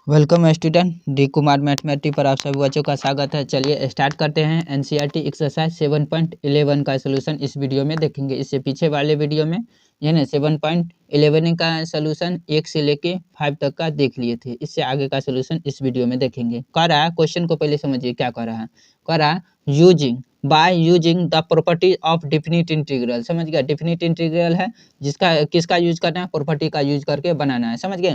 Welcome student, D Kumar mathematics पर आप सभी बच्चों का स्वागत है। चलिए स्टार्ट करते हैं। एनसीईआरटी एक्सरसाइज 7.11 का सोल्यूशन इस वीडियो में देखेंगे। इससे पीछे वाले वीडियो में यानी 7.11 का सोल्यूशन 1 से लेके 5 तक का देख लिए थे। इससे आगे का सोल्यूशन इस वीडियो में देखेंगे। कह रहा है, क्वेश्चन को पहले समझिए क्या कह रहा है। कह रहा है using the property of definite integral. समझ गया, डिफिनिट इंटीग्रल है जिसका किसका यूज करना है, प्रॉपर्टी का यूज करके बनाना है। समझ गए।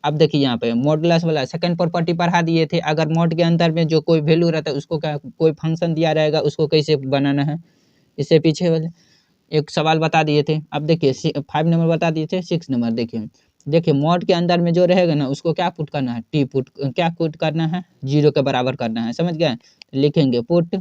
अब देखिए यहाँ पे मॉडुलस वाला सेकंड प्रॉपर्टी पढ़ा दिए थे। अगर मॉड के अंदर में जो कोई वैल्यू रहता है उसको क्या कोई फंक्शन दिया रहेगा उसको कैसे बनाना है, इससे पीछे वाले एक सवाल बता दिए थे। अब देखिए 5 नंबर बता दिए थे। 6 नंबर देखिए मॉड के अंदर में जो रहेगा ना उसको क्या पुट करना है, पुट करना है, 0 के बराबर करना है। समझ गए। लिखेंगे पुट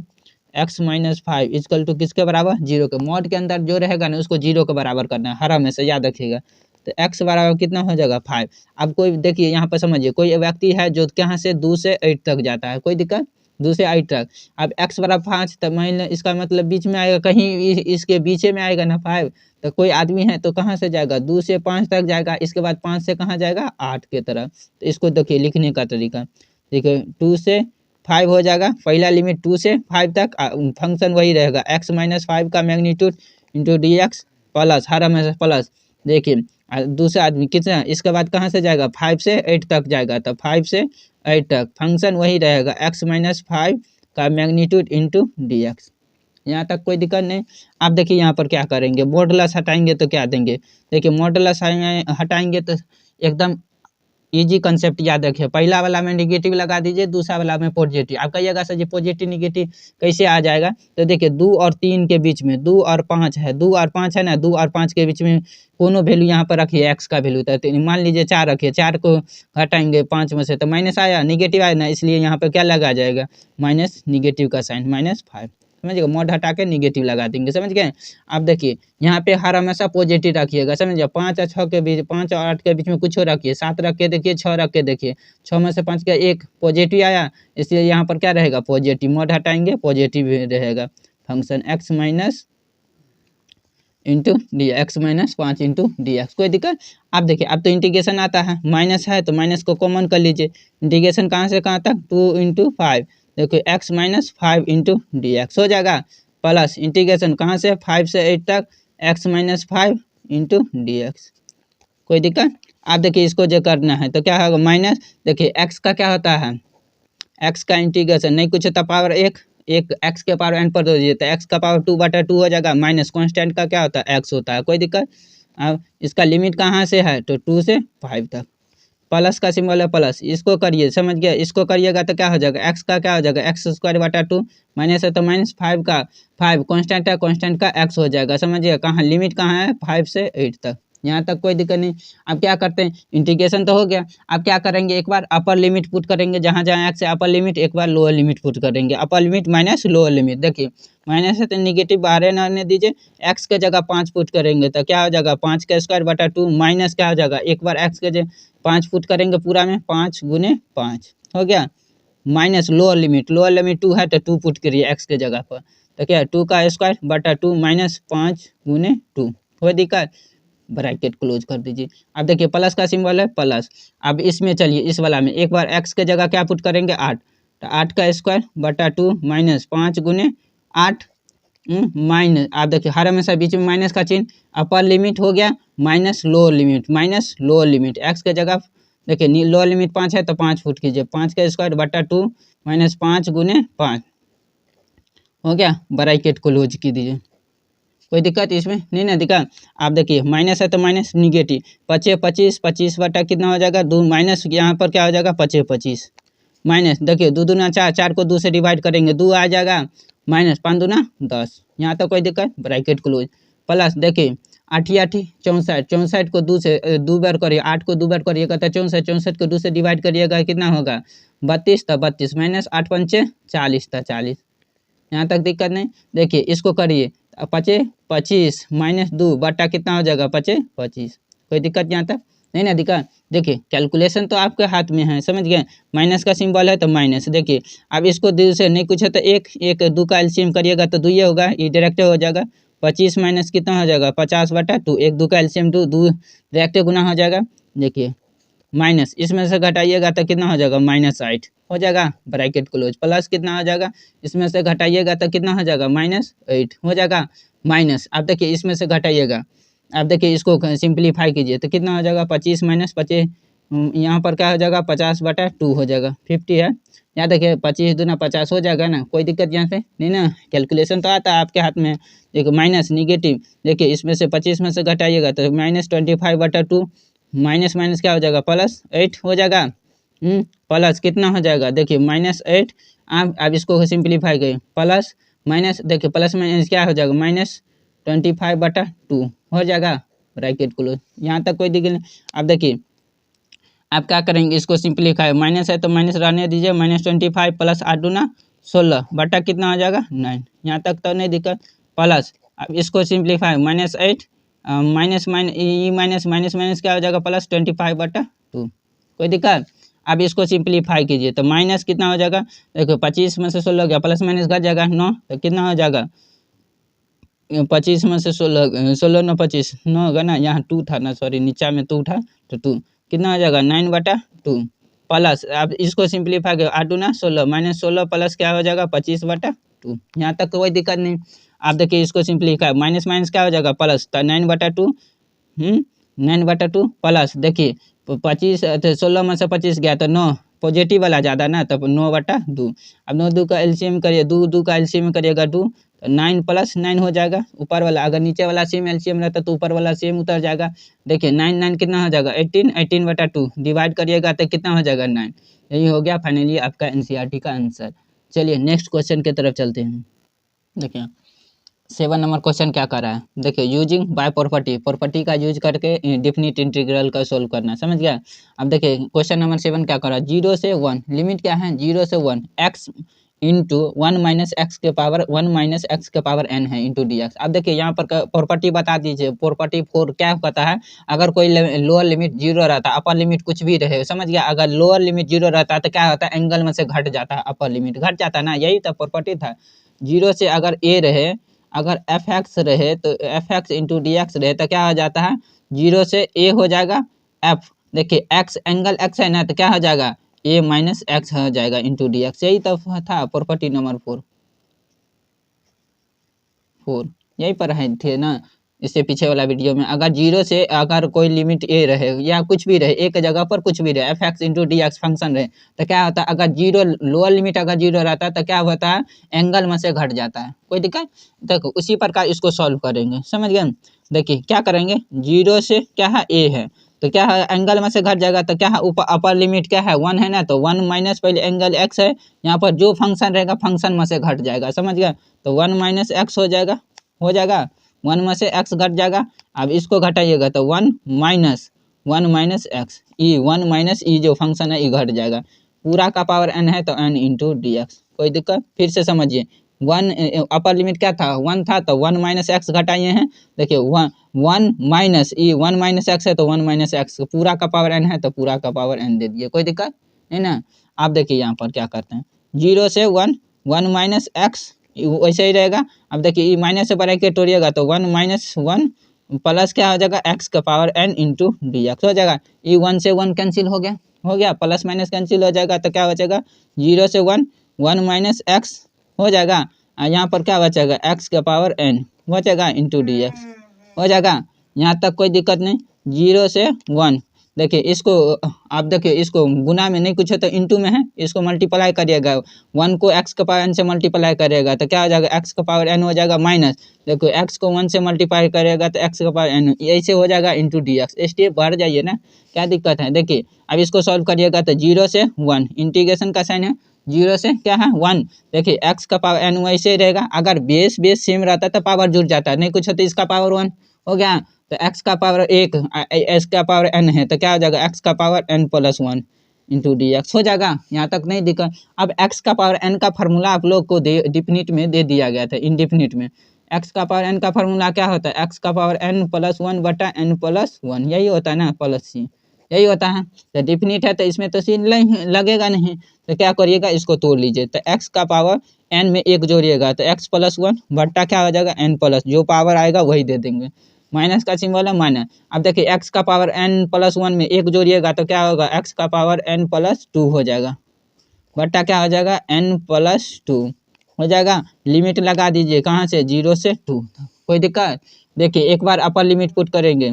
x-5 इक्वल टू किसके बराबर, 0 के। मॉड के अंदर जो रहेगा ना उसको 0 के बराबर करना है, हर हमेशा याद रखिएगा। तो x बराबर कितना हो जाएगा 5। अब कोई देखिए यहाँ पर समझिए, कोई व्यक्ति है जो कहाँ से 2 से 8 तक जाता है, कोई दिक्कत 2 से 8 तक। अब x बराबर 5 तो मान लो इसका मतलब बीच में आएगा, कहीं इसके बीचे में आएगा ना 5। तो कोई आदमी है तो कहाँ से जाएगा, 2 से 5 तक जाएगा। इसके बाद 5 से कहाँ जाएगा, 8 की तरफ। तो इसको देखिए लिखने का तरीका देखिए, 2 से 5 हो जाएगा। पहला लिमिट 2 से 5 तक, फंक्शन वही रहेगा x-5 का magnitude into D X plus, हर हमेशा प्लस। देखिए दूसरा आदमी कितना, इसके बाद कहाँ से जाएगा, 5 से 8 तक जाएगा। तो 5 से 8 तक फंक्शन वही रहेगा x-5 का मैग्नीट्यूड इंटू डी एक्स। यहाँ तक कोई दिक्कत नहीं। आप देखिए यहाँ पर क्या करेंगे, मॉडुलस हटाएंगे तो क्या देंगे। देखिए मॉडुलस हटाएंगे तो एकदम इजी कंसेप्ट याद रखिए। पहला वाला में निगेटिव लगा दीजिए, दूसरा वाला में पॉजिटिव। आप कहिएगा सर जी पॉजिटिव निगेटिव कैसे आ जाएगा। तो देखिए 2 और 3 के बीच में 2 और 5 है, 2 और 5 है ना, 2 और 5 के बीच में कोनो वैल्यू यहाँ पर रखिए, एक्स का वैल्यू। तो मान लीजिए 4 रखिए, 4 को हटाएंगे 5 में से तो माइनस आया, निगेटिव आया ना, इसलिए यहाँ पर क्या लगा जाएगा, माइनस, निगेटिव का साइन -5। समझिएगा, मॉड हटा के निगेटिव लगा देंगे। समझ गए। अब देखिए यहाँ पे हर हमेशा पॉजिटिव रखिएगा। समझिए 5 और 6 के बीच, 5 और 8 के बीच में कुछ रखिए, 7 रख के देखिए, 6 रख के देखिए, 6 में से 5 का एक पॉजिटिव आया, इसलिए यहाँ पर क्या रहेगा, पॉजिटिव। मॉड हटाएंगे पॉजिटिव रहेगा। Function x minus into D x-5 into D x. कोई दिक्कत। अब देखिए अब तो इंटीग्रेशन आता है, माइनस है तो माइनस को कॉमन कर लीजिए। इंटीग्रेशन कहाँ से कहाँ तक, 2 इंटू 5। देखिए x-5 इंटू डी एक्स हो जाएगा, प्लस इंटीग्रेशन कहाँ से 5 से 8 तक, x-5 इंटू डी एक्स। कोई दिक्कत। आप देखिए इसको जो करना है तो क्या होगा, माइनस। देखिए x का क्या होता है, x का इंटीग्रेशन नहीं कुछ होता, पावर 1 x के पावर n पर दो दीजिए तो x का पावर 2/2 हो जाएगा। माइनस कांस्टेंट का क्या होता है, x होता है। कोई दिक्कत। अब इसका लिमिट कहाँ से है तो 2 से 5 तक। प्लस का सिंबल है, प्लस, इसको करिए। समझ गया, इसको करिएगा तो क्या हो जाएगा, x का क्या हो जाएगा, x²/2, माइनस है तो -5 का 5 कांस्टेंट है, कांस्टेंट का x हो जाएगा। समझिए कहाँ लिमिट कहाँ है, 5 से 8 तक। यहाँ तक कोई दिक्कत नहीं। अब क्या करते हैं, इंटीग्रेशन तो हो गया। अब क्या करेंगे, एक बार अपर लिमिट पुट करेंगे, जहाँ जहाँ x है अपर लिमिट, एक बार लोअर लिमिट पुट करेंगे। Upper limit minus lower limit. देखिए माइनस है तो निगेटिव बाहर न आने दीजिए, x के जगह 5 पुट करेंगे तो क्या हो जाएगा, 5 का स्क्वायर/2 माइनस क्या हो जाएगा, एक बार x के जगह 5 पुट करेंगे पूरा में, 5 × 5 हो गया, माइनस लोअर लिमिट 2 है तो 2 पुट करिए x के जगह पर, तो क्या 2 का स्क्वायर/2 माइनस 5 × 2। कोई दिक्कत। ब्रैकेट क्लोज कर दीजिए। अब देखिए प्लस का सिंबल है, प्लस। अब इसमें चलिए इस वाला में एक बार x के जगह क्या पुट करेंगे, 8, तो 8 का स्क्वायर/2 माइनस 5 × 8 माइनस। आप देखिए हर हमेशा बीच में माइनस का चिन्ह। अपर लिमिट हो गया माइनस लोअर लिमिट, x के जगह देखिए लोअर लिमिट 5 है तो 5 पुट कीजिए, 5 का स्क्वायर/2 माइनस 5 × 5 हो गया, ब्रैकेट क्लोज की दीजिए। कोई दिक्कत इसमें नहीं ना दिक्कत। आप देखिए माइनस है तो माइनस, निगेटिव 25 25 बटा कितना हो जाएगा, 2, माइनस यहाँ पर क्या हो जाएगा 25 माइनस। देखिए 2 दूना 4, 4 को 2 से डिवाइड करेंगे 2 आ जाएगा, माइनस 5 दूना 10। यहाँ तक कोई दिक्कत, ब्रैकेट क्लोज। प्लस देखिए 8 8 64, 64 को 2 से 2 बार करिए, 8 को 2 बार करिएगा तो 64, 64 को 2 से डिवाइड करिएगा कितना होगा, 32, तो 32 माइनस 8 पंचे 40, तो 40। यहाँ तक दिक्कत नहीं। देखिए इसको करिए, 25 माइनस 2 बटा कितना हो जाएगा, 25। कोई दिक्कत यहाँ तक नहीं ना दिक्कत। देखिए कैलकुलेशन तो आपके हाथ में है, समझ गए। माइनस का सिंबल है तो माइनस। देखिए अब इसको 2 से नहीं कुछ है तो 1 2 का एलसीएम करिएगा तो 2 ही होगा, ये डायरेक्ट हो जाएगा। 25 माइनस कितना हो जाएगा, 50/2, 1 2 का एलसीएम 2 डायरेक्ट गुना हो जाएगा। देखिए माइनस इसमें से घटाइएगा तो कितना हो जाएगा -8 हो जाएगा, ब्रैकेट क्लोज, प्लस कितना हो जाएगा, इसमें से घटाइएगा तो कितना हो जाएगा -8 हो जाएगा, माइनस अब देखिए इसमें से घटाइएगा, अब देखिए इसको सिंप्लीफाई कीजिए तो कितना हो जाएगा 25 - 25, यहाँ पर क्या हो जाएगा 50/2 हो जाएगा, 50 है, यहाँ देखिए 25 दूना 50 हो जाएगा ना, कोई दिक्कत यहाँ से नहीं ना, कैलकुलेशन तो आता है आपके हाथ में। देखो माइनस निगेटिव, देखिए इसमें से 25 में से घटाइएगा तो -25/2, माइनस माइनस क्या हो जाएगा +8 हो जाएगा, प्लस कितना हो जाएगा देखिए -8, आप इसको सिंप्लीफाई करिए, प्लस माइनस, देखिए प्लस माइनस क्या हो जाएगा -25/2 हो जाएगा, ब्रैकेट क्लोज, यहाँ तक कोई दिक्कत नहीं। अब देखिए आप क्या करेंगे, इसको सिंप्लीफाई, माइनस है तो माइनस रहने दीजिए, -25 प्लस 8 दूना 16 बटा कितना हो जाएगा 9, यहाँ तक तो नहीं दिक्कत, प्लस अब इसको simplify -8 minus minus minus minus क्या हो जाएगा +25/2, कोई दिक्कत। अब इसको सिंप्लीफाई कीजिए तो माइनस कितना हो जाएगा, देखो 25 में से 16 गया, प्लस माइनस घट जाएगा 9, तो कितना हो जाएगा 25 में से 16, 16 9 25 9 होगा ना, यहाँ 2 था ना, सॉरी नीचा में 2 था तो 2 कितना हो जाएगा 9/2, प्लस अब इसको सिंप्लीफाई कर 8 दूना 16 -16 प्लस क्या हो जाएगा 25/2, यहाँ तक कोई दिक्कत नहीं। आप देखिए इसको सिंप्लीफाई, माइनस माइनस क्या हो जाएगा प्लस, तो 9/2, 9/2 प्लस देखिए 25 16 में से 25 गया तो 9, पॉजिटिव वाला ज़्यादा ना, तो 9/2, अब 9 2 का एलसीएम करिए, 2 2 का एलसीएम करिएगा 2, तो 9 + 9 हो जाएगा ऊपर वाला, अगर नीचे वाला सेम एलसीएम रहता तो ऊपर वाला सेम उतर जाएगा। देखिए 9 9 कितना हो जाएगा 18, 18/2 डिवाइड करिएगा तो कितना हो जाएगा 9, यही हो गया फाइनली आपका एनसीईआरटी का आंसर। चलिए नेक्स्ट क्वेश्चन की तरफ चलते हैं। देखिए 7 नंबर क्वेश्चन क्या कर रहा है, देखिए यूजिंग बाय प्रॉपर्टी का यूज करके डिफिनिट इंटीग्रल का सोल्व करना, समझ गया। अब देखिए क्वेश्चन नंबर 7 क्या कर रहा है, 0 से 1, लिमिट क्या है 0 से 1 x इंटू 1 - x के पावर 1 - x के पावर n है इंटू dx। अब देखिए यहाँ पर प्रॉपर्टी बता दीजिए, प्रॉपर्टी 4 क्या कहता है, अगर कोई लोअर लिमिट 0 रहता है, अपर लिमिट कुछ भी रहे, समझ गया, अगर लोअर लिमिट 0 रहता है तो क्या होता है एंगल में से घट जाता है, अपर लिमिट घट जाता है ना, यही तो प्रॉपर्टी था। 0 से अगर a रहे, अगर fx रहे तो fx इंटू dx रहे तो क्या हो जाता है, 0 से a हो जाएगा f, देखिए x एंगल x है ना, तो क्या हो जाएगा a - x हो जाएगा इंटू dx, यही तो था प्रॉपर्टी नंबर 4, यही पर है थे ना इससे पीछे वाला वीडियो में। अगर 0 से अगर कोई लिमिट a रहे या कुछ भी रहे, एक जगह पर कुछ भी रहे, fx इंटू dx फंक्शन रहे, तो क्या होता है अगर 0 लोअर लिमिट अगर 0 रहता है तो क्या होता है एंगल में से घट जाता है, कोई दिक्कत। देखो उसी प्रकार इसको सॉल्व करेंगे, समझ गए। देखिए क्या करेंगे, 0 से क्या है a है तो क्या है एंगल में से घट जाएगा, तो क्या है ऊपर अपर लिमिट क्या है 1 है ना, तो 1 माइनस पहले एंगल x है, यहाँ पर जो फंक्शन रहेगा फंक्शन में से घट जाएगा, समझ गया, तो 1 - x हो जाएगा, 1 में से x घट जाएगा। अब इसको घटाइएगा तो 1 - x, ई 1 - ई जो फंक्शन है ये घट जाएगा, पूरा का पावर n है तो n इंटू dx, कोई दिक्कत। फिर से समझिए, 1 अपर लिमिट क्या था 1 था, तो 1 - x घटाइए हैं, देखिए 1 माइनस ई 1 - x है तो 1 - x, पूरा का पावर n है तो पूरा का पावर n दे दिए, कोई दिक्कत नहीं ना। आप देखिए यहाँ पर क्या करते हैं, 0 से 1 1 - x वैसे ही रहेगा। अब देखिए ई माइनस से ब्रैकेट तोड़िएगा तो 1 - 1 प्लस क्या हो जाएगा x का पावर n इंटू dx हो जाएगा, ई 1 से 1 कैंसिल हो गया, प्लस माइनस कैंसिल हो जाएगा, तो क्या बचेगा 0 से 1 1 - x हो जाएगा, यहाँ पर क्या बचेगा x का पावर n बचेगा इंटू dx हो जाएगा, यहाँ तक कोई दिक्कत नहीं। 0 से 1 देखिए इसको, आप देखिए इसको गुना में नहीं कुछ है तो इंटू में है, इसको मल्टीप्लाई करिएगा, 1 को x का पावर n से मल्टीप्लाई करिएगा तो क्या हो जाएगा x का पावर n हो जाएगा माइनस, देखो x को 1 से मल्टीप्लाई करिएगा तो x का पावर n ऐसे हो जाएगा इंटू dx, स्टेप बढ़ जाइए ना, क्या दिक्कत है। देखिए अब इसको सॉल्व करिएगा तो 0 से 1 इंटीग्रेशन का साइन है, 0 से क्या है 1, देखिए x का पावर n वैसे ही रहेगा, अगर बेस सेम रहता तो पावर जुड़ जाता, नहीं कुछ है तो इसका पावर 1 हो गया, तो x का पावर 1 x का पावर n है तो क्या हो जाएगा x का पावर n + 1 इंटू dx हो जाएगा, यहाँ तक नहीं दिक्कत। अब x का पावर n का फार्मूला आप लोग को डिफिनिट में दे दिया गया था, इनडिफिनिट में x का पावर n का फार्मूला क्या होता है, x का पावर n + 1 बटा n + 1, यही होता है ना, प्लस सी यही होता है। तो डिफिनिट है तो इसमें तो सी लगेगा नहीं, तो क्या करिएगा इसको तोड़ लीजिए, तो x का पावर n में 1 जोड़िएगा तो x + 1 बट्टा क्या हो जाएगा n प्लस, जो पावर आएगा वही दे देंगे, माइनस का सिंबल है माइनस। अब देखिए एक्स का पावर n प्लस 1 में एक जोड़िएगा तो क्या होगा, एक्स का पावर n प्लस 2 हो जाएगा, बट्टा क्या हो जाएगा n प्लस 2 हो जाएगा। लिमिट लगा दीजिए कहाँ से, 0 से 2, कोई दिक्कत। देखिए एक बार अपर लिमिट पुट करेंगे,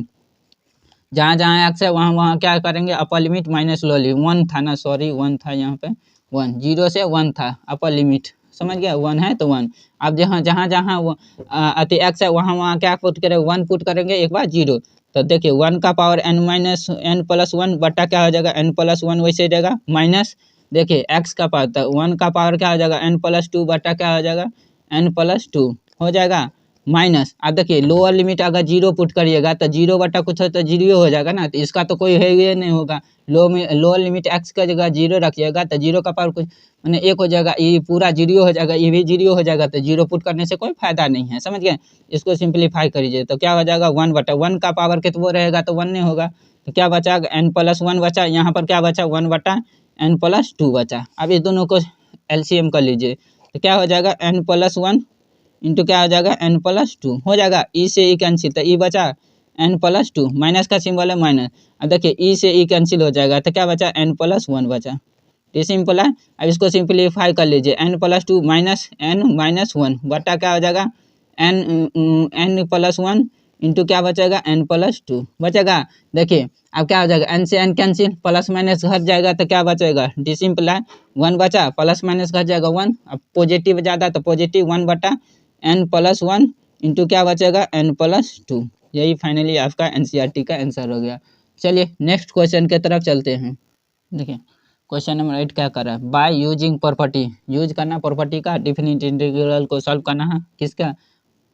जहाँ जहाँ एक्स है वहाँ वहाँ क्या करेंगे, अपर लिमिट माइनस लो ली, 1 था ना, सॉरी 1 था यहाँ पे, 1 0 से 1 था अपर लिमिट, समझ गया, 1 है तो 1। अब जहाँ जहाँ जहाँ वो अति एक्स है वहाँ वहाँ क्या पुट करेंगे, 1 पुट करेंगे, एक बार 0। तो देखिए 1 का power n minus n plus 1 बट्टा क्या हो जाएगा, n प्लस 1 वैसे रहेगा माइनस, देखिए एक्स का पावर, तो 1 का पावर क्या हो जाएगा, n प्लस 2 बट्टा क्या हो जाएगा, n प्लस 2 हो जाएगा माइनस। अब देखिए लोअर लिमिट अगर 0 पुट करिएगा तो 0 बटा कुछ हो तो 0 हो जाएगा ना, तो इसका तो कोई है ये नहीं होगा। लोअर लिमिट एक्स का जगह 0 रखिएगा तो 0 का पावर कुछ मैंने 1 हो जाएगा, ये पूरा 0 हो जाएगा, ये भी 0 हो जाएगा, तो 0 पुट करने से कोई फायदा नहीं है, समझ गए। इसको सिंप्लीफाई करिए तो क्या हो जाएगा, 1 बटा 1 का पावर कितना वो रहेगा तो 1 नहीं होगा, तो क्या बचा, n प्लस 1 बचा, यहाँ पर क्या बचा, 1 बटा n प्लस 2 बचा। अब इस दोनों को LCM कर लीजिए तो क्या हो जाएगा, n प्लस 1 इंटू क्या हो जाएगा, n प्लस 2 हो जाएगा, ई से ई कैंसिल, तो ई बचा n प्लस 2, माइनस का सिंबल है माइनस। अब देखिए ई से ई कैंसिल हो जाएगा तो क्या बचा, n प्लस 1 बचा, ये सिंपल है। अब इसको सिंप्लीफाई कर लीजिए, n plus 2 minus n minus 1 बटा क्या हो जाएगा, n प्लस 1 इंटू क्या बचेगा, n प्लस 2 बचेगा। देखिए अब क्या हो जाएगा, n से n कैंसिल, प्लस माइनस घट जाएगा तो क्या बचेगा, डी सिंपल है, 1 बचा, प्लस माइनस घट जाएगा 1, अब पॉजिटिव ज़्यादा तो पॉजिटिव 1 बटा n प्लस 1 इंटू क्या बचेगा, n प्लस 2। यही फाइनली आपका NCERT का आंसर हो गया। चलिए नेक्स्ट क्वेश्चन की तरफ चलते हैं। देखिए क्वेश्चन नंबर 8 क्या कर रहा है, बाय यूजिंग प्रॉपर्टी, यूज करना प्रॉपर्टी का, डिफिनिट इंटीग्रल को सॉल्व करना है, किसका,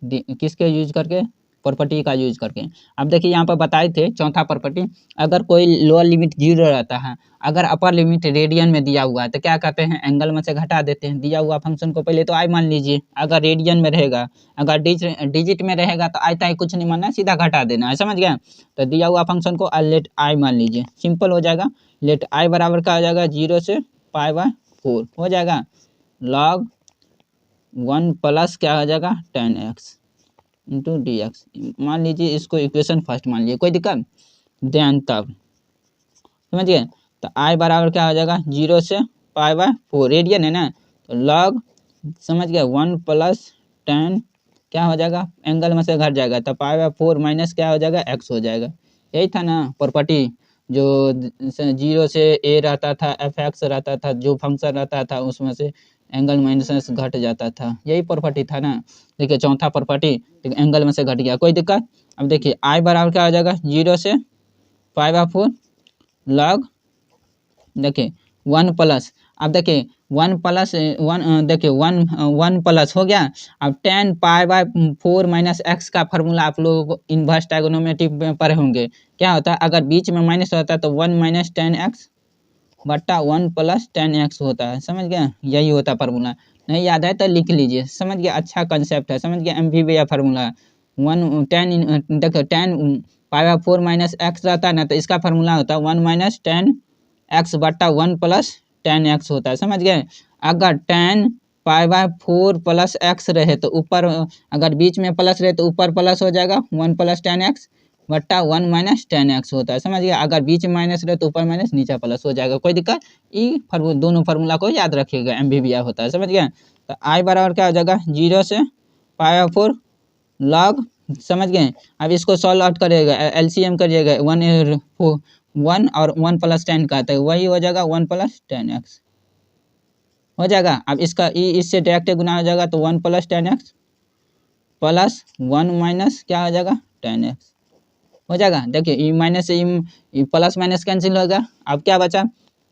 किसके यूज करके, प्रॉपर्टी का यूज करके। अब देखिए यहाँ पर बताए थे चौथा प्रॉपर्टी, अगर कोई लोअर लिमिट 0 रहता है, अगर अपर लिमिट रेडियन में दिया हुआ है तो क्या कहते हैं, एंगल में से घटा देते हैं। दिया हुआ फंक्शन को पहले तो आई मान लीजिए, अगर रेडियन में रहेगा, अगर डिजिट में रहेगा तो आई ताई कुछ नहीं मानना, सीधा घटा देना है, समझ गया। तो दिया हुआ फंक्शन को लेट आई मान लीजिए, सिंपल हो जाएगा, लेट आई बराबर क्या हो जाएगा, 0 से π/4 हो जाएगा, log 1 प्लस क्या हो जाएगा, tan x into D x, मान लीजिए इसको इक्वेशन फर्स्ट मान लीजिए, कोई दिक्कत, ध्यान तब समझ गए। तो आई बराबर क्या हो जाएगा, 0 से π/4 रेडियन है ना, तो log समझ गया 1 प्लस tan क्या हो जाएगा, एंगल में से घट जाएगा तो π/4 माइनस क्या हो जाएगा, x हो जाएगा। यही था ना प्रॉपर्टी, जो 0 से a रहता था, fx रहता था, जो फंक्शन रहता था उसमें से एंगल माइनस घट जाता था, यही प्रॉपर्टी था ना। देखिए चौथा प्रॉपर्टी, एंगल में से घट गया, कोई दिक्कत। अब देखिए आई बराबर क्या हो जाएगा, 0 से π/4 log, देखिए 1 प्लस, अब देखिए 1 प्लस 1, देखिए 1 प्लस हो गया। अब tan π/4 माइनस एक्स का फार्मूला आप लोगों को इन्वर्स ट्रायगोनोमेट्री में पढ़े होंगे, क्या होता है, अगर बीच में माइनस होता है तो 1 माइनस tan x बट्टा 1 प्लस tan x होता है, समझ गया, यही होता है फार्मूला। नहीं याद है तो लिख लीजिए, समझ गया, अच्छा कंसेप्ट है, समझ गया, MVB फार्मूला 1 tan, देखो tan π/4 माइनस एक्स रहता है ना, तो इसका फार्मूला होता है 1 माइनस tan x बट्टा 1 प्लस tan x होता है, समझ गए। अगर tan π/4 प्लस एक्स रहे तो ऊपर, अगर बीच में प्लस रहे तो ऊपर प्लस हो जाएगा 1 प्लस tan x बट्टा 1 माइनस tan x होता है, समझ गया। अगर बीच में माइनस रहे तो ऊपर माइनस नीचे प्लस हो जाएगा, कोई दिक्कत। ये दोनों फार्मूला को याद रखिएगा, MVB होता है, समझ गया। तो आई बराबर क्या हो जाएगा, 0 से π/4 log, समझ गए। अब इसको सॉल्व आउट करिएगा, LCM करिएगा, 1 और 1 प्लस tan का आता है, वही हो जाएगा 1 प्लस tan x हो जाएगा। अब इसका इससे डायरेक्ट गुना हो जाएगा तो 1 plus tan x plus 1 minus क्या हो जाएगा, tan x हो जाएगा। देखिए ई माइनस से ई प्लस माइनस कैंसिल हो गया। अब क्या बचा,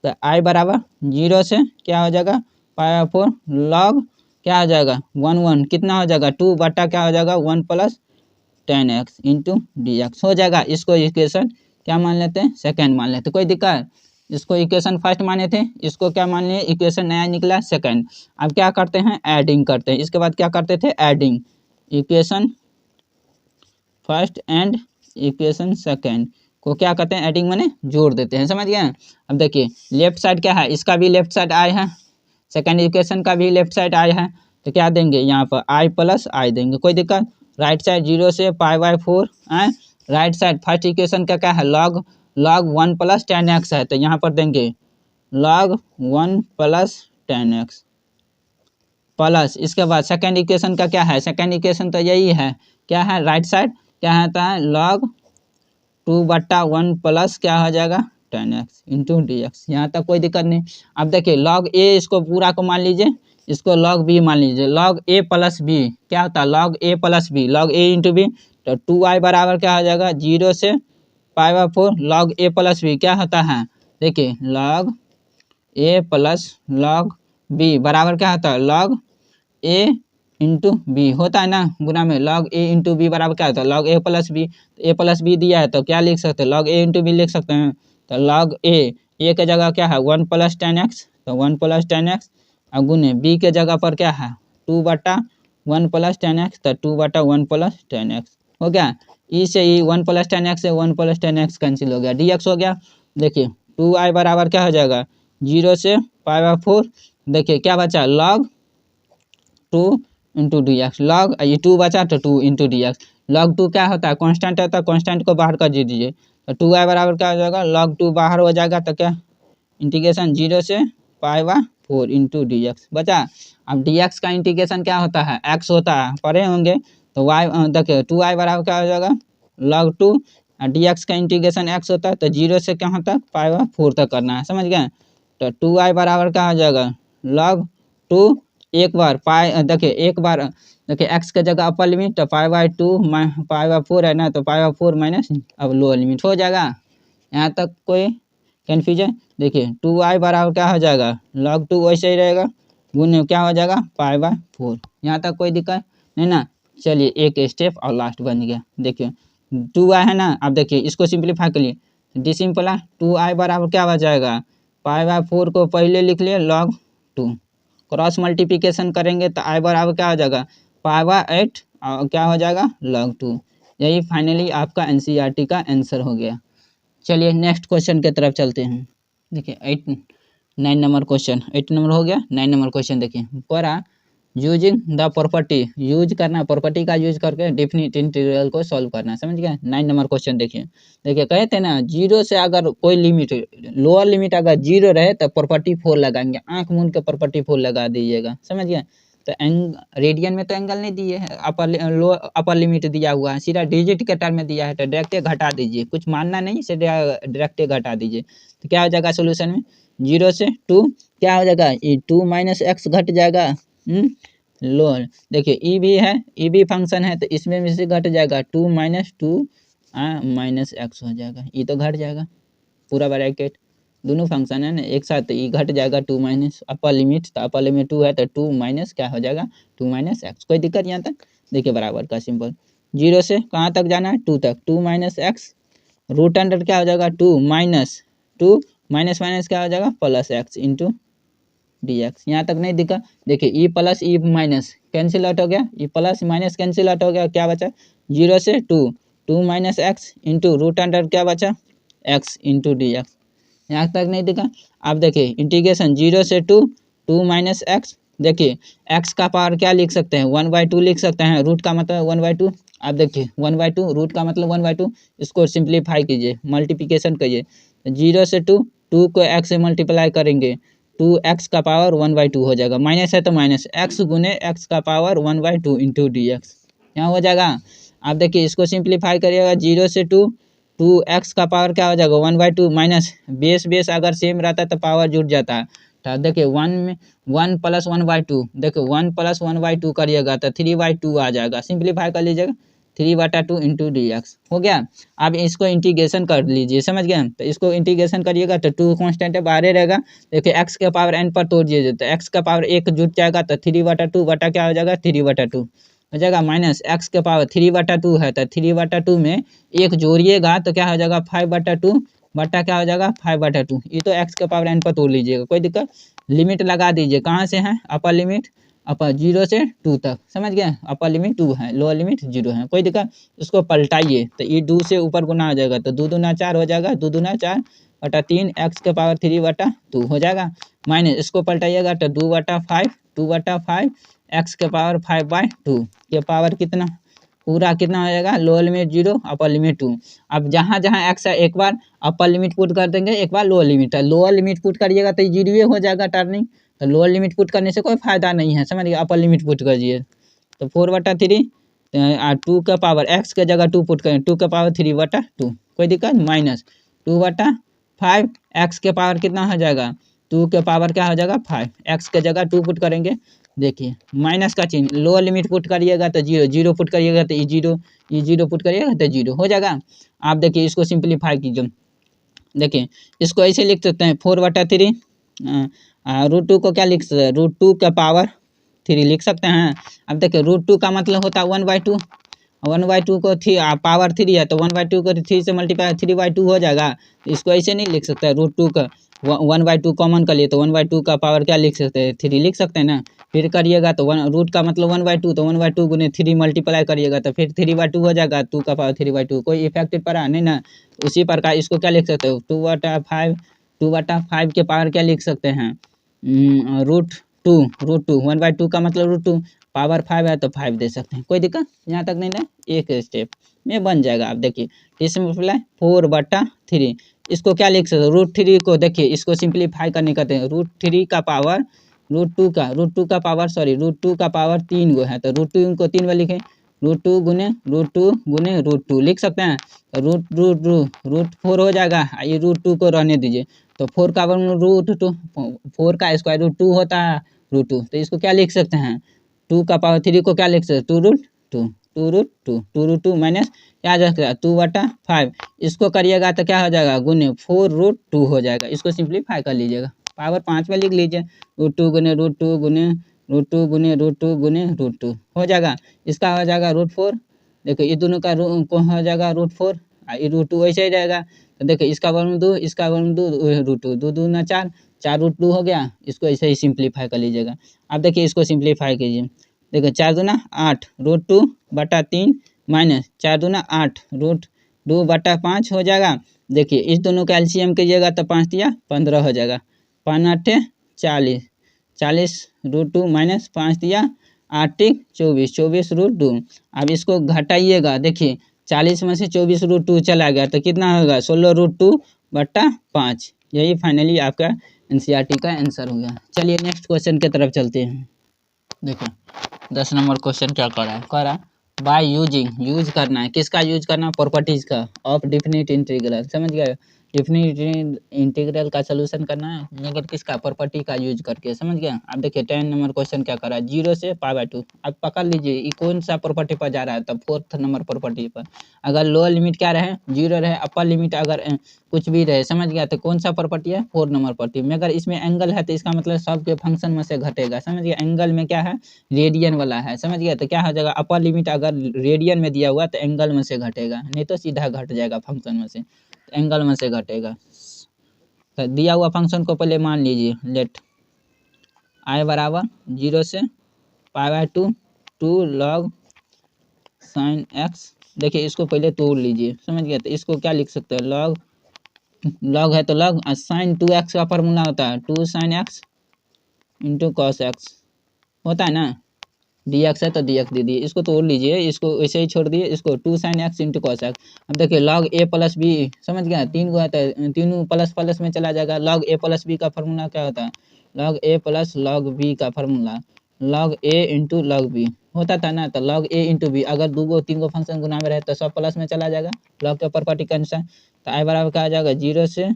तो आई बराबर 0 से क्या हो जाएगा, π/4 log क्या हो जाएगा, 1 कितना हो जाएगा, 2 बटा क्या हो जाएगा, 1 plus tan x into D x हो जाएगा। इसको इक्वेशन क्या मान लेते हैं, सेकंड मान लेते हैं, कोई दिक्कत। इसको इक्वेशन फर्स्ट माने थे, इसको क्या मान लिए, इक्वेशन नया निकला सेकंड। अब क्या करते हैं, एडिंग करते हैं, इसके बाद क्या करते थे, adding, equation first and equation second को क्या करते हैं, एडिंग माने जोड़ देते हैं, समझ गए। अब देखिए लेफ्ट साइड क्या है, इसका भी लेफ्ट साइड आई है, सेकंड इक्वेशन का भी लेफ्ट साइड आई है, तो क्या देंगे यहाँ पर आई प्लस आई देंगे, कोई दिक्कत। राइट साइड 0 से π/4 राइट साइड फर्स्ट इक्वेशन का क्या है log 1 प्लस 10x है, तो यहाँ पर देंगे log 1 प्लस 10x प्लस इसके बाद सेकेंड इक्वेशन का क्या है, सेकेंड इक्वेशन तो यही है, क्या है राइट साइड क्या होता है log 2/1 प्लस क्या हो जाएगा 10x इंटू dx। यहाँ तक कोई दिक्कत नहीं। अब देखिए log a इसको पूरा को मान लीजिए, इसको log b मान लीजिए, log a प्लस b क्या होता है log a plus b log a into b, तो 2i बराबर क्या हो जाएगा 0 से π/4 log a प्लस b क्या होता है, देखिए log a plus log b बराबर क्या होता है log a इंटू बी होता है ना, गुना में log a इंटू बी बराबर क्या होता है log a plus b. a plus b दिया है तो क्या लिख सकते हैं log a इंटू बी लिख सकते हैं, तो log a के जगह क्या है 1 प्लस 10x, तो 1 प्लस 10x और गुने b के जगह पर क्या है 2/1 प्लस 10x, तो 2/1 प्लस 10x हो गया। ई से ई 1 प्लस 10x से 1 प्लस 10x कैंसिल हो गया, dx हो गया। देखिए 2i बराबर क्या हो जाएगा 0 से π/4, देखिए क्या बचा log 2 into D x, log ये 2 बचा तो 2 इंटू डी एक्स। लॉग 2 क्या होता है कांस्टेंट होता है, कांस्टेंट को बाहर कर दीजिए, तो 2i बराबर क्या हो जाएगा log 2 बाहर हो जाएगा, तो क्या इंटीग्रेशन 0 से π/4 इंटू डी एक्स बचा। अब डी एक्स का इंटीग्रेशन क्या होता है x होता है, पढ़े होंगे, तो y देखिए 2i बराबर क्या हो जाएगा log 2 और डी एक्स का इंटीग्रेशन x होता है, तो 0 से कहाँ तक π/4 तक करना है, समझ गए। तो 2i बराबर क्या हो जाएगा log 2 एक बार देखिए एक बार देखिए x के जगह अपर लिमिट, तो π/2 π/4 है ना, तो π/4 माइनस अब लोअर लिमिट हो जाएगा। यहाँ तक कोई कन्फ्यूजन, देखिए 2i बराबर क्या हो जाएगा log 2 वैसे ही रहेगा, गुने क्या हो जाएगा π/4। यहाँ तक कोई दिक्कत नहीं ना। चलिए एक स्टेप और लास्ट बन गया, देखिए 2i है ना, अब देखिए इसको सिंप्लीफाई कर लिए डिसिम्पला 2i बराबर क्या हो जाएगा π/4 को पहले लिख लिए log 2, क्रॉस मल्टीप्लिकेशन करेंगे तो i बराबर क्या हो जाएगा π/8 और क्या हो जाएगा log 2। यही फाइनली आपका एनसीईआरटी का आंसर हो गया। चलिए नेक्स्ट क्वेश्चन की तरफ चलते हैं। देखिए 9 नंबर क्वेश्चन, 8 नंबर हो गया, 9 नंबर क्वेश्चन देखिए पढ़ा यूजिंग द प्रॉपर्टी, यूज करना प्रॉपर्टी का यूज करके डेफिनिट इंटीग्रल को सॉल्व करना, समझ गए। 9 नंबर क्वेश्चन देखिए, देखिए कहे थे ना 0 से अगर कोई लिमिट लोअर लिमिट अगर 0 रहे तो प्रॉपर्टी 4 लगाएंगे, आंख मूंद के प्रॉपर्टी 4 लगा दीजिएगा, समझ गए। तो रेडियन में तो एंगल नहीं दिए है, अपर लिमिट दिया हुआ है, सीधा डिजिट के टर्म में दिया है, तो डायरेक्ट घटा दीजिए, कुछ मानना नहीं, से डायरेक्ट घटा दीजिए। तो क्या हो जाएगा सोल्यूशन में 0 से 2 क्या हो जाएगा ये 2 माइनस एक्स घट जाएगा, लोअर देखिए ई भी है, ई भी फंक्शन है, तो इसमें में से घट जाएगा 2 माइनस 2 माइनस एक्स हो जाएगा, ई तो घट जाएगा पूरा ब्रैकेट, दोनों फंक्शन है ना एक साथ, तो ई घट जाएगा 2 माइनस अपर लिमिट, तो अपर लिमिट 2 है तो 2 माइनस क्या हो जाएगा 2 माइनस एक्स। कोई दिक्कत यहाँ तक, देखिए बराबर का सिंपल 0 से कहाँ तक जाना है 2 तक, 2 माइनस एक्स रूट अंडर क्या हो जाएगा 2 माइनस माइनस क्या हो जाएगा plus x into D x. यहाँ तक नहीं दिखा, देखिए ई प्लस ई माइनस कैंसिल आउट हो गया, e plus minus cancel out हो गया, क्या बचा 0 से 2 minus x into root under क्या बचा एक्स इंटू डी एक्स। यहाँ तक नहीं दिखा। अब देखिए इंटीग्रेशन 0 से 2 माइनस एक्स, देखिए एक्स का पावर क्या लिख सकते हैं 1/2 लिख सकते हैं, रूट का मतलब 1/2। अब देखिए 1/2 रूट का मतलब 1/2, इसको सिंप्लीफाई कीजिए मल्टीप्लिकेशन करिए, 0 से 2 को एक्स से मल्टीप्लाई करेंगे 2x का पावर 1/2 हो जाएगा, माइनस है तो माइनस x गुने x का पावर 1/2 इंटू डी एक्स यहाँ हो जाएगा। आप देखिए इसको सिंप्लीफाई करिएगा 0 से 2x का पावर क्या हो जाएगा 1/2 माइनस बेस अगर सेम रहता है तो पावर जुड़ जाता है, तो देखिए 1 प्लस 1/2, देखिए 1 प्लस 1/2 करिएगा तो 3/2 आ जाएगा, सिंप्लीफाई कर लीजिएगा 3/2 इंटू डी एक्स हो गया। अब इसको इंटीग्रेशन कर लीजिए, समझ गए, तो इसको इंटीग्रेशन करिएगा तो 2 कांस्टेंट है बाहर रहेगा, देखिए x के पावर n पर तोड़ दीजिए तो x का पावर 1 जुट जाएगा, तो 3/2 बटा क्या हो जाएगा 3/2 हो जाएगा, माइनस x के पावर 3/2 है, तो 3/2 में 1 जोड़िएगा तो क्या हो जाएगा 5/2 बटा क्या हो जाएगा 5/2, ये तो x के पावर n पर तोड़ लीजिएगा, कोई दिक्कत। लिमिट लगा दीजिए, कहाँ से है अपर लिमिट अपर 0 से 2 तक, समझ गए, अपर लिमिट 2 है लोअर लिमिट 0 है, कोई दिक्कत। इसको पलटाइए तो ये 2 से ऊपर गुना हो जाएगा, तो 2 दूना 4 हो जाएगा, 2 दूना 4 बटा 3 x के पावर 3/2 हो जाएगा, माइनस इसको पलटाइएगा तो 2/5 x के पावर 5/2 ये पावर कितना पूरा कितना हो जाएगा, लोअर लिमिट 0 अपर लिमिट 2। अब जहाँ जहाँ एक्स है एक बार अपर लिमिट पुट कर देंगे, एक बार लोअर लिमिट है। लोअर लिमिट पुट करिएगा तो 0 हो जाएगा टर्निंग, तो लोअर लिमिट पुट करने से कोई फायदा नहीं है, समझ गए। अपर लिमिट पुट करिए तो 4/3 2 का पावर एक्स के जगह 2 पुट करें, 2 का पावर 3/2, कोई दिक्कत, माइनस 2/5 एक्स के पावर कितना हो जाएगा, 2 के पावर क्या हो जाएगा 5, एक्स के जगह 2 पुट करेंगे। देखिए माइनस का चिन्ह, लोअर लिमिट पुट करिएगा तो 0, 0 पुट करिएगा तो ये 0 पुट करिएगा तो 0 हो जाएगा। आप देखिए इसको सिंप्लीफाई कीजिए, देखिए इसको ऐसे लिख सकते हैं 4/3 √2 को क्या लिख सकते हैं, √2 का पावर 3 लिख सकते हैं। अब देखिए √2 का मतलब होता है 1/2, 1/2 को पावर 3 है तो 1/2 को 3 से मल्टीप्लाई 3/2 हो जाएगा। इसको ऐसे नहीं लिख सकते √2 का 1/2 कॉमन कर लिए तो 1/2 का पावर क्या लिख सकते हैं 3 लिख सकते हैं ना। फिर करिएगा तो रूट का मतलब 1/2 तो 1/2 गुने 3 मल्टीप्लाई करिएगा तो फिर 3/2 हो जाएगा, 2 का पावर 3/2, कोई इफेक्टेड पड़ा नहीं ना। उसी प्रकार इसको क्या लिख सकते हो 2/5 के पावर क्या लिख सकते हैं √2 1/2 का मतलब √2 पावर 5 है तो 5 दे सकते हैं, कोई दिक्कत यहाँ तक नहीं ना, एक स्टेप में बन जाएगा। आप देखिए सिंप्लीफाई 4/3 इसको क्या लिख सकते हो √3 को, देखिए इसको सिंप्लीफाई करने कहते हैं √3 का पावर √2 का पावर √2 का पावर 3 गो है तो √2 को 3 बार लिखें, √2 गुने √2 लिख सकते हैं। √4 हो जाएगा, ये √2 को रहने दीजिए तो 4 का √2 4 का स्क्वायर √2 होता है √2, तो इसको क्या लिख सकते हैं 2 का पावर 3 को क्या लिख सकते हैं 2√2 माइनस क्या आ जाएगा 2/5, इसको करिएगा तो क्या हो जाएगा गुने 4√2 हो जाएगा। इसको सिंप्लीफाई कर लीजिएगा, पावर 5 में लिख लीजिए √2 गुने √2 गुने √2 गुने √2 गुने √2 हो जाएगा। इसका हो जाएगा √4, देखो ये दोनों का को हो जाएगा √4, ये √2 ऐसे ही रहेगा। तो देखो इसका वर्ग 2 इसका वर्ग 2 √2 2 दूना 4 √2 हो गया। इसको ऐसे ही सिंप्लीफाई कर लीजिएगा। अब देखिए इसको सिंप्लीफाई कीजिए, देखो 4 दूना 8 √2/3 माइनस 4 दूना 8 √2/5 हो जाएगा। देखिए इस दोनों का एलसीएम कीजिएगा तो 5 दिया 15 हो जाएगा, 5 8 40 √2 माइनस 5 दिया 8 24 √2। अब इसको घटाइएगा, देखिए 40 में से 24 √2 चला गया तो कितना होगा 16 √2/5। यही फाइनली आपका एनसीईआरटी का आंसर हो गया। चलिए नेक्स्ट क्वेश्चन की तरफ चलते हैं। देखिए 10 नंबर क्वेश्चन क्या कह रहा है बाय यूज करना है, किसका यूज करना है प्रॉपर्टीज का ऑफ डिफिनिट इंटीग्रल, समझ गए। डिफिनिट इंटीग्रल का सोल्यूशन करना है मगर किसका प्रॉपर्टी का यूज करके, समझ गया। अब देखिए 10 नंबर क्वेश्चन क्या कर रहा है 0 से π/2। अब पकड़ लीजिए ये कौन सा प्रॉपर्टी पर जा रहा है, तब 4th नंबर प्रॉपर्टी पर। अगर लोअर लिमिट क्या रहे 0 रहे, अपर लिमिट अगर कुछ भी रहे, समझ गया, तो कौन सा प्रॉपर्टी है 4 नंबर प्रॉपर्टी में। अगर इसमें एंगल है तो इसका मतलब सबके फंक्शन में से घटेगा, समझ गया। एंगल में क्या है रेडियन वाला है, समझ गया, तो क्या हो जाएगा अपर लिमिट अगर रेडियन में दिया हुआ तो एंगल में से घटेगा, नहीं तो सीधा घट जाएगा फंक्शन में से, तो एंगल में से घटेगा। तो दिया हुआ फंक्शन को पहले मान लीजिए, लेट i बराबर 0 से π/2 2 log sin x। देखिए इसको पहले तोड़ लीजिए, समझ गया, तो इसको क्या लिख सकते हैं log है तो log sin 2x का फॉर्मूला होता है 2 sin x into cos x होता है ना, dx है तो dx दे दिए, इसको तोड़ लीजिए, इसको वैसे ही छोड़ दिए, इसको 2 sin x into cos x। अब देखिए log a प्लस बी, समझ गया, 3 को है तो तीनों प्लस प्लस में चला जाएगा। log a प्लस बी का फॉर्मूला क्या होता है log a plus log b का formula log a into log b होता था ना, तो log a इंटू बी अगर 2-3 फंक्शन गुना में रहे तो सब प्लस में चला जाएगा log के प्रॉपर्टी के अनुसार। तो i बराबर क्या आ जाएगा 0 से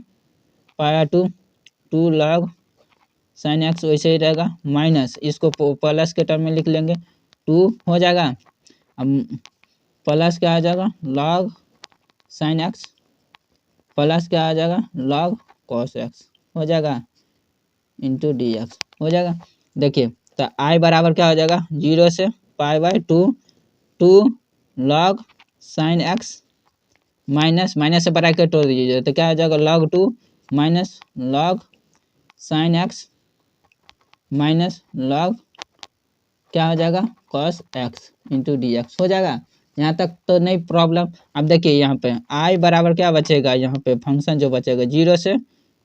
π/2 2 log sin x वैसे ही रहेगा, माइनस इसको प्लस के टर्म में लिख लेंगे 2 हो जाएगा। अब प्लस क्या आ जाएगा log sin x प्लस क्या आ जाएगा log cos x हो जाएगा इंटू dx हो जाएगा। देखिए तो i बराबर क्या हो जाएगा 0 से π/2 2 log sin x माइनस से ब्रैकेट तोड़ दीजिए तो क्या हो जाएगा log 2 minus log sin x minus log क्या हो जाएगा cos x इंटू dx हो जाएगा। यहाँ तक तो नहीं प्रॉब्लम। अब देखिए यहाँ पे i बराबर क्या बचेगा, यहाँ पे फंक्शन जो बचेगा 0 से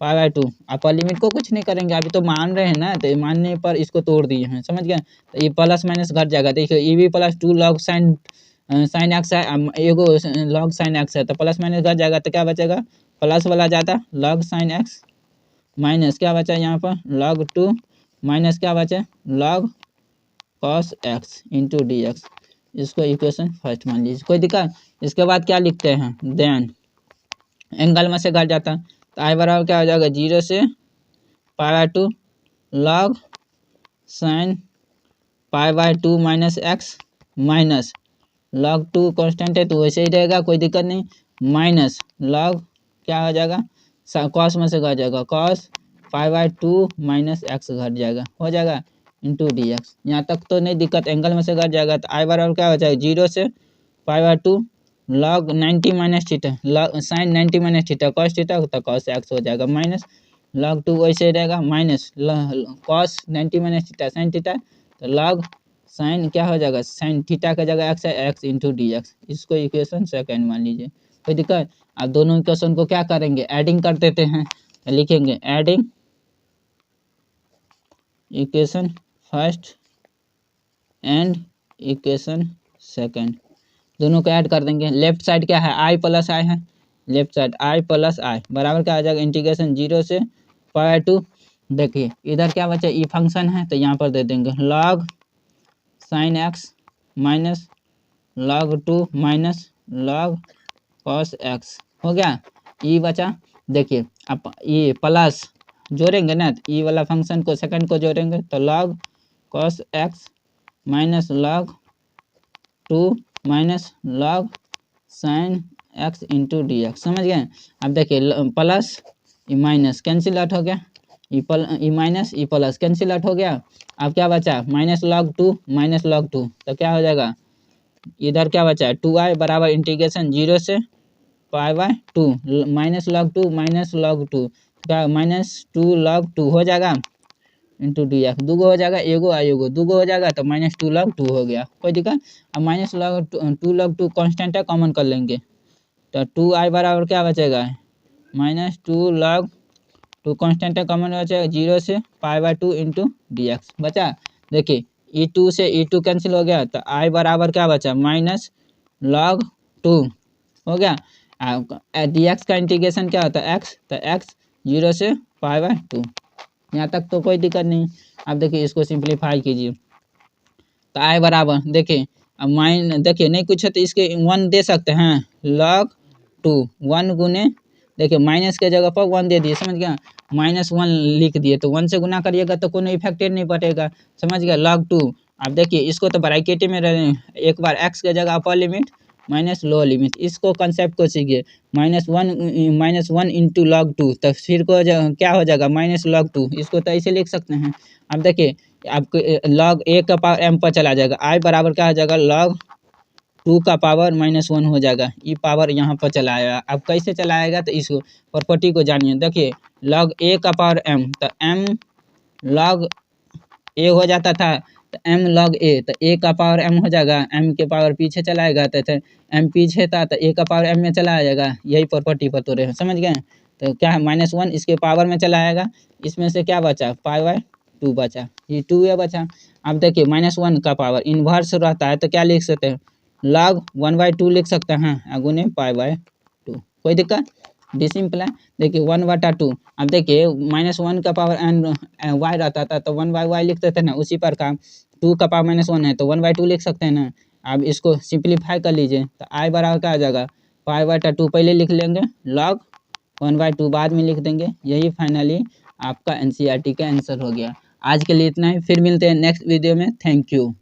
π/2, अपर लिमिट को कुछ नहीं करेंगे, अभी तो मान रहे हैं ना, तो मानने पर इसको तोड़ दिए हैं, समझ गए। तो ये प्लस माइनस घट जाएगा, देखिए ये भी plus 2 log sin sine x है, एगो लॉग साइन एक्स है, तो प्लस माइनस घट जाएगा तो क्या बचेगा, प्लस वाला ज़्यादा लॉग साइन एक्स माइनस क्या बचा यहाँ पर log 2 माइनस क्या बचा log cos x into D x. इसको इक्वेशन फर्स्ट मान लीजिए, कोई दिक्कत। इसके बाद क्या लिखते हैं, देन एंगल में से घट जाता है तो आई बराबर क्या हो जाएगा 0 से π/2 log sine π/2 minus X minus log 2 constant है तो वैसे ही रहेगा, कोई दिक्कत नहीं, माइनस log क्या हो जाएगा कॉस में से घट जाएगा cos π/2 माइनस एक्स घट जाएगा, हो जाएगा इंटू डी एक्स। यहाँ तक तो नहीं दिक्कत, एंगल में से घट जाएगा तो आई बराबर क्या हो जाएगा 0 से π/2 log 90 minus theta sine 90 minus theta cos theta तो कॉस एक्स हो जाएगा माइनस log 2 वैसे रहेगा minus cos 90 minus theta sine theta तो log साइन क्या हो जाएगा साइन थीटा का जगह एक्स है एक्स इंटू डी एक्स। इसको इक्वेशन सेकंड मान लीजिए, कोई दिक्कत। अब दोनों इक्वेशन को क्या करेंगे एडिंग कर देते हैं, तो लिखेंगे adding equation first and equation second, दोनों को ऐड कर देंगे। लेफ्ट साइड क्या है आई प्लस आई है, लेफ्ट साइड आई प्लस आई बराबर क्या आ जाएगा इंटीग्रेशन 0 से π/2। देखिए इधर क्या बचा ई फंक्शन है तो यहाँ पर दे देंगे log sine x minus log 2 minus log cos x, हो गया ई बचा। देखिए अब ये प्लस जोड़ेंगे ना तो ई वाला फंक्शन को सेकंड को जोड़ेंगे तो log cos X minus log 2 minus log sine X into D X, समझ गए। अब देखिए प्लस ई माइनस कैंसिल आउट हो गया, E minus E plus cancel out हो गया। अब क्या बचा माइनस log 2 माइनस log 2 तो क्या हो जाएगा इधर क्या बचा है 2i बराबर इंटीग्रेशन 0 से π/2 माइनस log 2 माइनस log 2 क्या माइनस 2 log 2 हो जाएगा इंटू डी एक्स, दूगो हो जाएगा एगो एगो दूगो हो जाएगा तो माइनस 2 log 2 हो गया, कोई दिक्कत। अब माइनस टू log 2 कॉन्स्टेंट है कॉमन कर लेंगे तो 2i बराबर क्या बचेगा माइनस 2 log 2 कॉन्स्टेंट है कॉमन बचेगा 0 से π/2 इंटू डी एक्स बचा। देखिए e2 से e2 कैंसिल हो गया तो i बराबर क्या बचा माइनस log 2 हो गया। डी एक्स का इंटीग्रेशन क्या होता है x तो x 0 से π/2, यहाँ तक तो कोई दिक्कत नहीं। अब देखिए इसको सिंप्लीफाई कीजिए तो i बराबर देखिए अब देखिए नहीं कुछ है तो इसके 1 दे सकते हैं log 2 1 गुने देखिए माइनस के जगह पर 1 दे दिए, समझ गया -1 लिख दिए तो 1 से गुना करिएगा तो कोई इफेक्टेड नहीं पड़ेगा, समझ गया log 2। अब देखिए इसको तो ब्रैकेट में एक बार x के जगह upper limit minus lower limit, इसको कंसेप्ट को सीखिए -1 इंटू log 2 तो फिर को क्या हो जाएगा माइनस log 2, इसको तो ऐसे लिख सकते हैं। अब देखिए आपको log a का पावर m पर चला जाएगा i बराबर क्या हो जाएगा log 2 का पावर -1 हो जाएगा, ई पावर यहाँ पर चलाएगा। अब कैसे चलाएगा तो इसको प्रॉपर्टी को जानिए। देखिए log a का पावर m तो m log a हो जाता था तो m log a तो a का पावर m हो जाएगा, m के पावर पीछे चलाएगा तो m पीछे था तो a का पावर m में चला जाएगा, यही प्रॉपर्टी पर तो रहे, समझ गए। तो क्या है -1 इसके पावर में चलाएगा, इसमें से क्या बचा π/2 बचा, ये 2a बचा। अब देखिए -1 का पावर इन्वर्स रहता है तो क्या लिख सकते हैं log 1/2 लिख सकते हैं गुने π/2, कोई दिक्कत डी सिंपल है। देखिए 1/2 अब देखिए -1 का पावर एन वाई रहता था तो 1/y लिखते थे ना, उसी पर का 2 का पावर -1 है तो 1/2 लिख सकते हैं ना। अब इसको सिंप्लीफाई कर लीजिए तो आई बराबर क्या आ जाएगा π/2 पहले लिख लेंगे log 1/2 बाद में लिख देंगे, यही फाइनली आपका एनसीईआरटी का आंसर हो गया। आज के लिए इतना ही, फिर मिलते हैं नेक्स्ट वीडियो में, थैंक यू।